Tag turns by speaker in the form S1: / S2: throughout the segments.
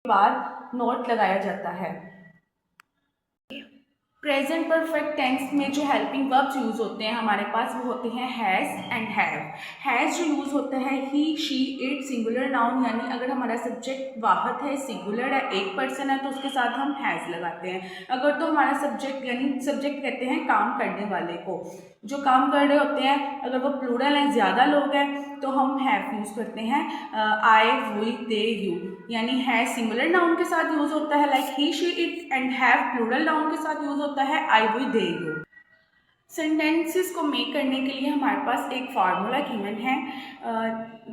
S1: बाद नॉट लगाया जाता है। प्रेजेंट परफेक्ट टेंस में जो हेल्पिंग वर्ब्स यूज़ होते हैं हमारे पास वो होते हैं हैज़ एंड हैव। हैज़ जो यूज़ होता है ही, शी, इट, सिंगुलर नाउन, यानी अगर हमारा सब्जेक्ट वाहद है, सिंगुलर है, एक पर्सन है तो उसके साथ हम हैज़ लगाते हैं। अगर तो हमारा सब्जेक्ट यानी सब्जेक्ट कहते हैं काम करने वाले को, जो काम कर रहे होते हैं, अगर वो प्लूरल हैं, ज़्यादा लोग हैं तो हम हैव यूज़ करते हैं। आई, वी, दे, यू, यानी है सिंगुलर नाउन के साथ यूज़ होता है like he, she, it, and have plural noun के साथ यूज़ होता है I, we, they, you. Sentences को मेक करने के लिए हमारे पास एक फार्मूला गिवन है।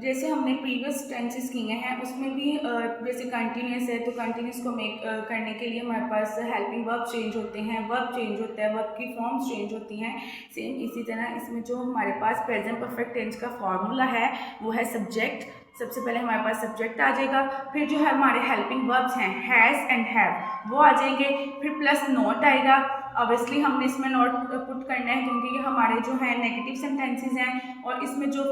S1: जैसे हमने प्रीवियस टेंसेस किए हैं उसमें भी जैसे कंटिन्यूस है तो कंटिन्यूस को मेक करने के लिए हमारे पास हेल्पिंग वर्ब चेंज होते हैं, वर्ब चेंज होता है, वर्ब की फॉर्म्स चेंज होती हैं। सेम इसी तरह इसमें जो हमारे पास प्रेजेंट परफेक्ट टेंस का फार्मूला है वो है सब्जेक्ट। सबसे पहले हमारे पास सब्जेक्ट आ जाएगा, फिर जो है हमारे हेल्पिंग वर्ब्स हैं हैज़ एंड हैव वो आ जाएंगे, फिर प्लस नॉट आएगा। ऑब्वियसली हमने इसमें नॉट पुट करना है क्योंकि ये हमारे जो है नेगेटिव सेंटेंसेस हैं और इसमें जो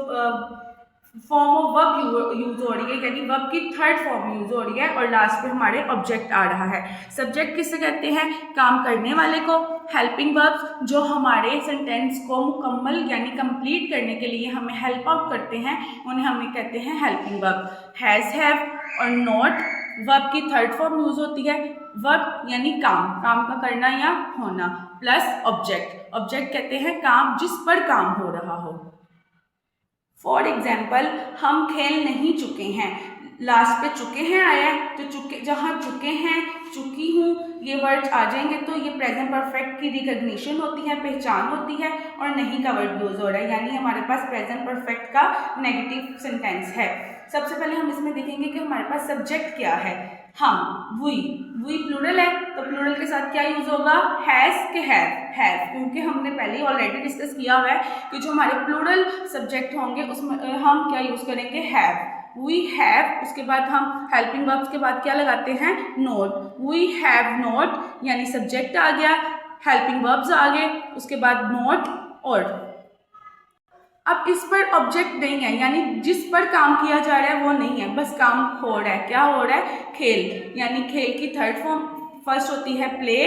S1: फॉर्म ऑफ वर्ब यूज हो रही है यानी वर्ब की थर्ड फॉर्म यूज हो रही है और लास्ट पे हमारे ऑब्जेक्ट आ रहा है। सब्जेक्ट किससे कहते हैं? काम करने वाले को। हेल्पिंग वर्ब्स जो हमारे सेंटेंस को मुकम्मल यानी कंप्लीट करने के लिए हमें हेल्प आउट करते हैं उन्हें हमें कहते हैं हेल्पिंग वर्ब। हैज़, हैव और नॉट वर्ब की थर्ड फॉर्म यूज होती है। वर्ब यानी काम, काम का करना या होना, प्लस ऑब्जेक्ट। ऑब्जेक्ट कहते हैं काम जिस पर काम हो रहा हो। फॉर एग्जाम्पल हम खेल नहीं चुके हैं, लास्ट पे चुके हैं आया तो चुके, जहाँ चुके हैं, चुकी हूँ, ये वर्ड्स आ जाएंगे तो ये प्रेजेंट परफेक्ट की रिकग्निशन होती है, पहचान होती है और नहीं का वर्ड यूज हो रहा है यानी हमारे पास प्रेजेंट परफेक्ट का नेगेटिव सेंटेंस है। सबसे पहले हम इसमें देखेंगे कि हमारे पास सब्जेक्ट क्या है। हम, वी प्लूरल है तो प्लूरल के साथ क्या यूज होगा? हैज़ के हैव, क्योंकि हमने पहले ही ऑलरेडी डिस्कस किया हुआ है कि जो हमारे प्लूरल सब्जेक्ट होंगे उसमें हम क्या यूज करेंगे? हैव। वी हैव, उसके बाद हम हेल्पिंग वर्ब्स के बाद क्या लगाते हैं? नॉट। वी हैव नॉट यानी सब्जेक्ट आ गया, हेल्पिंग वर्ब्स आ गए, उसके बाद नॉट और। अब इस पर ऑब्जेक्ट नहीं है यानी जिस पर काम किया जा रहा है वो नहीं है, बस काम हो रहा है। क्या हो रहा है? खेल, यानी खेल की थर्ड फॉर्म फर्स्ट होती है प्ले,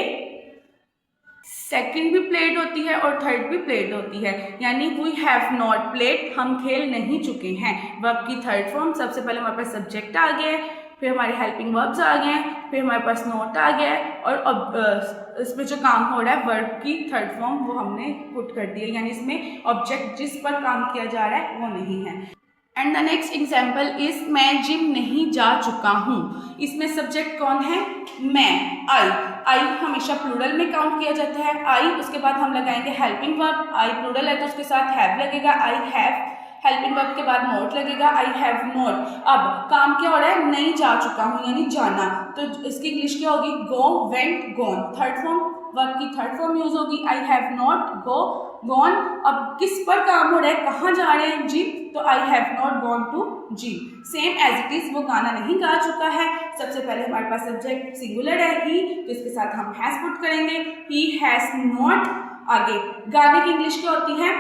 S1: सेकंड भी प्लेड होती है और थर्ड भी प्लेड होती है यानी वी हैव नॉट प्लेड, हम खेल नहीं चुके हैं। वर्ब की थर्ड फॉर्म सबसे पहले हमारे पास सब्जेक्ट आ गया, फिर हमारे हेल्पिंग वर्ब्स आ गए, फिर हमारे पास नॉट आ गया और अब इसमें जो काम हो रहा है वर्ब की थर्ड फॉर्म वो हमने पुट कर दी है यानी इसमें ऑब्जेक्ट जिस पर काम किया जा रहा है वो नहीं है। And the next example is मैं जिम नहीं जा चुका हूँ। इसमें सब्जेक्ट कौन है? मैं, आई हमेशा प्लूरल में काउंट किया जाता है। आई, उसके बाद हम लगाएंगे हेल्पिंग वर्ब, आई प्लूरल है तो उसके साथ हैव लगेगा, आई हैव, हेल्पिंग वर्ब के बाद नॉट लगेगा, आई हैव नॉट। अब काम क्या हो रहा है? नहीं जा चुका हूँ यानी जाना, तो इसकी इंग्लिश क्या होगी? Go, went, gone. Third form verb की थर्ड फॉर्म यूज होगी, I have not go gone. अब किस पर काम हो रहा है? कहाँ जा रहे हैं? जिम, तो I have not gone to gym. Same as it is, वो गाना नहीं गा चुका है। सबसे पहले हमारे पास सब्जेक्ट सिंगुलर है ही, तो इसके साथ हम हैज पुट करेंगे, ही हैज नॉट। आगे गाने की इंग्लिश क्या होती है?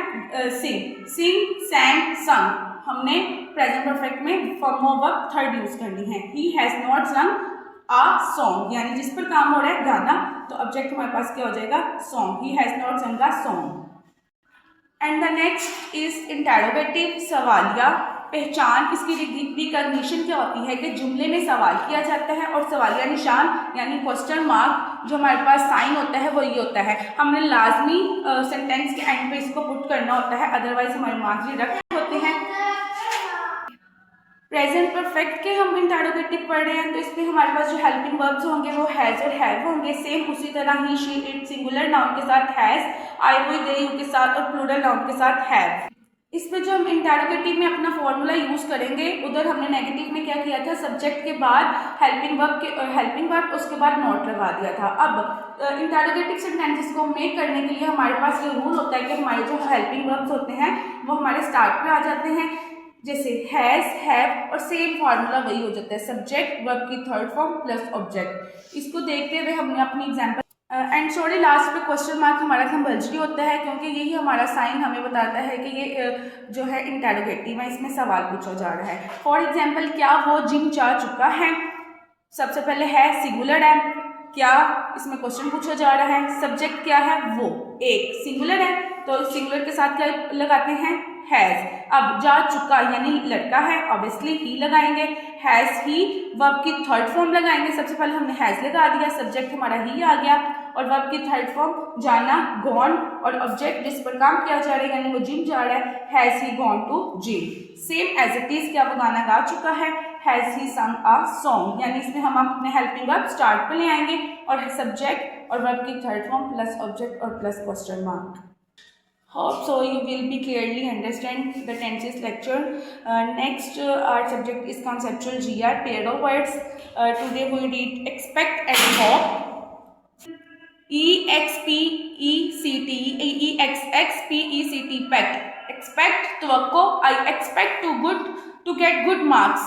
S1: सिंग, सिंग, सैंग, संग। हमने प्रेजेंट परफेक्ट में form of verb third use करनी है। ही हैज नॉट संग आ सॉन्ग यानी जिस पर काम हो रहा है गाना, तो ऑब्जेक्ट हमारे पास क्या हो जाएगा? सॉन्ग, ही हैज नॉट संग आ song. And the next is interrogative, सवालिया। पहचान, इसकी रिकॉग्निशन क्या होती है कि जुमले में सवाल किया जाता है और सवालिया निशान यानी क्वेश्चन मार्क जो हमारे पास साइन होता है वो ये होता है। हमने लाजमी सेंटेंस के एंड पे इसको पुट करना होता है, अदरवाइज हमारे मार्क्स रिडक्ट होते हैं। प्रेजेंट परफेक्ट के हम इंटरोगेटिव पढ़ रहे हैं तो इसमें हमारे पास जो हेल्पिंग वर्ब्स होंगे वो हैज़ और हैव होंगे। सेम उसी तरह he she, it singular noun के साथ has, I, we, they, you के साथ और प्लूरल नाउन के साथ हैव। इसमें जो हम इंटरोगेटिव में अपना फॉर्मूला यूज करेंगे उधर हमने नेगेटिव में क्या किया था? सब्जेक्ट के बाद हेल्पिंग वर्ब उसके बाद नॉट लगा दिया था। अब इंटरोगेटिव सेंटेंसेस को मेक करने के लिए हमारे पास ये रूल होता है कि हमारे जो हेल्पिंग वर्ब्स होते हैं वो हमारे स्टार्ट पे आ जाते हैं, जैसे हैज़, हैव और सेम फार्मूला वही हो जाता है, सब्जेक्ट वर्ब की थर्ड फॉर्म प्लस ऑब्जेक्ट। इसको देखते हुए हमने अपनी एग्जाम्पल एंड सॉरी लास्ट पे क्वेश्चन मार्क हमारा कंपल्सरी होता है क्योंकि यही हमारा साइन हमें बताता है कि ये जो है इंटरोगेटिव है, इसमें सवाल पूछा जा रहा है। फॉर एग्जाम्पल क्या वो जिम जा चुका है? सबसे पहले है सिंगुलर है, क्या इसमें क्वेश्चन पूछा जा रहा है, सब्जेक्ट क्या है वो एक सिंगुलर है, तो सिंगुलर के साथ क्या लगाते हैं हैज। अब जा चुका यानी लड़का है, ऑब्वियसली ही लगाएंगे, हैज ही वर्ब की थर्ड फॉर्म लगाएंगे। सबसे पहले हमने हैज लगा दिया, सब्जेक्ट हमारा ही आ गया, और वर्ब की थर्ड फॉर्म जाना गॉन, और ऑब्जेक्ट जिस पर काम किया जा रहा है यानी वो जिम जा रहा है, has he gone to gym. Same as it is, क्या वो गाना गा चुका है, हैज ही संग अ सॉन्ग, यानी इसमें हम अपने हेल्पिंग वर्ब स्टार्ट पे ले आएंगे और सब्जेक्ट और वर्ब की थर्ड फॉर्म प्लस ऑब्जेक्ट और plus question mark. Hope so you will be clearly understand the tenses lecture. Next our subject is conceptual GR, pair of words. Today we read expect and hope. EXPECT pet. Expect तवक्को, I expect to get good marks.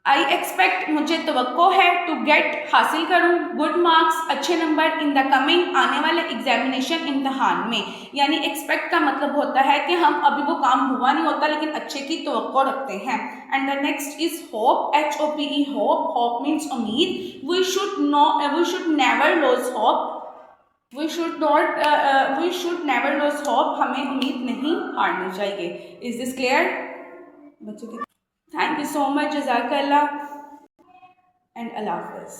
S1: I expect मुझे तवक्को है to get हासिल करूँ good marks अच्छे number in the coming आने वाले examination इम्तहान में। यानी एक्सपेक्ट का मतलब होता है कि हम अभी वो काम हुआ नहीं होता लेकिन अच्छे की तवक्को रखते हैं। And the next is hope, HOPE hope, hope means उम्मीद। We should never loss hope, we should never loss hope, हमें उम्मीद नहीं हारनी चाहिए। इज दिस क्लियर बच्चों की? Thank you so much. Jazakallah and Allah Hafiz.